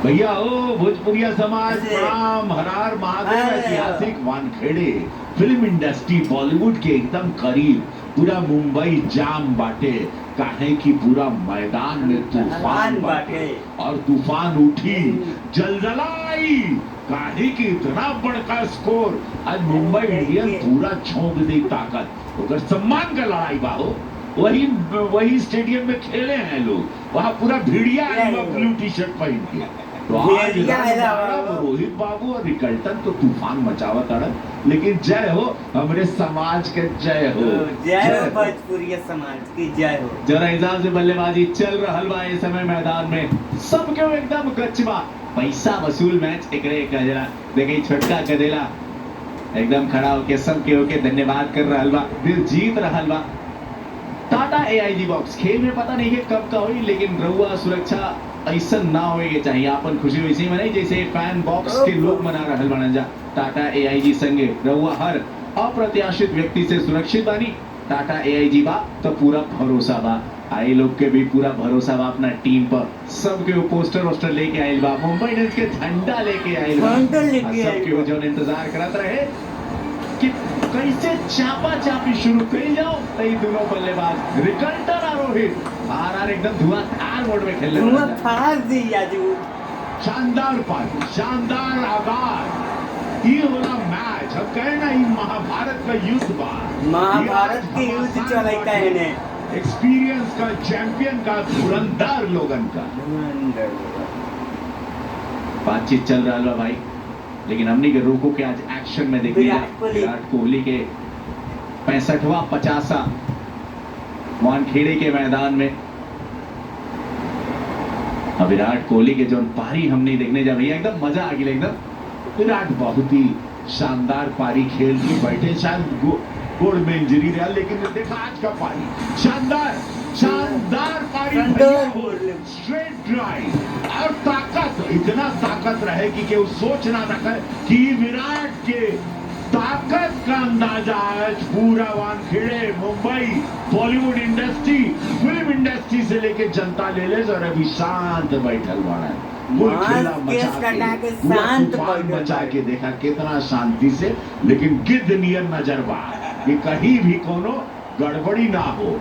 भैया ओ भोजपुरिया समाज प्रणाम, हरार महादेव। ऐतिहासिक वानखेड़े फिल्म इंडस्ट्री बॉलीवुड के एकदम करीब, पूरा मुंबई जाम बाटे, काहे की पूरा मैदान में तूफान बाटे और तूफान उठी जलजलाई, काहे की इतना बड़का स्कोर। आज मुंबई इंडियन पूरा झोंक दी ताकत, अगर सम्मान का लड़ाई बाहो वही स्टेडियम में खेले हैं लोग, वहां पूरा भिड़िया ब्लू टी शर्ट पहन के। तो आज रोहित बाबू और रिकल्टन तो तूफान मचावा तड़न, लेकिन जय हो हमारे समाज के, जय हो, जय हो भोजपुरी समाज की, जय हो। जरा हिसाब से बल्लेबाजी चल रहा बा इस समय मैदान में, सब क्यों एकदम गचबा, पैसा वसूल मैच एकरे कजरा। देखिए छोटका कदेला एकदम खड़ा होके सबके होके धन्यवाद कर रहा बा, दिल जीत रहा बा। टाटा एआईजी बॉक्स खेल में पता नहीं है कब का हुई, लेकिन रउआ सुरक्षा ऐसा ना होएगे चाहिए। अपन खुशी वैसे ही मनाई जैसे फैन बॉक्स के लोग मना रहल बना जा। टाटा एआईजी संगे रउआ हर अप्रत्याशित व्यक्ति से सुरक्षित बानी। टाटा एआईजी बा तो पूरा भरोसा बा, आई लोग के भी पूरा भरोसा बा अपना टीम पर। सबके पोस्टर वोस्टर लेके आयल बा, मुंबई इंडियंस के झंडा लेके आयल बा, सबके जो इंतजार करत रहे कि कैसे चापा चापी शुरू कर जाओ। तई दोनों बल्लेबाज रिकल्टन और रोहित आर एकदम धुआंधार मोड में खेल रहे हैं। शानदार पारी, शानदार आगाज, ये होला मैच। हम कहे ना ये महाभारत का युद्ध बा, महाभारत के युद्ध चलता है ने, एक्सपीरियंस का, चैंपियन का, धुरंधर लोगन का बातचीत चल रहा है भाई। लेकिन हमने के रोको के आज एक्शन में देखिए विराट कोहली के 65वां 50 वानखेड़े के मैदान में। अब विराट कोहली के जो पारी हमने देखने जा भैया एकदम मजा आ गया एकदम। विराट बहुत ही शानदार पारी खेल के बैठे, शायद गोड़ में इंजरी रहा, लेकिन देखा आज का पारी शानदार शानदार पारी, स्ट्रेट ड्राइव और ताकत, इतना ताकत रहे कि केहू सोच ना सके कि विराट के ताकत का अंदाजा आज पूरा Wankhede, Mumbai, Bollywood industry, film industry से लेके जनता ले ले और अभी शांत बैठल बड़ा मचा के देखा कितना शांति से, लेकिन गिद्ध नियन नजर बा कि कहीं भी कोनो गड़बड़ी ना हो।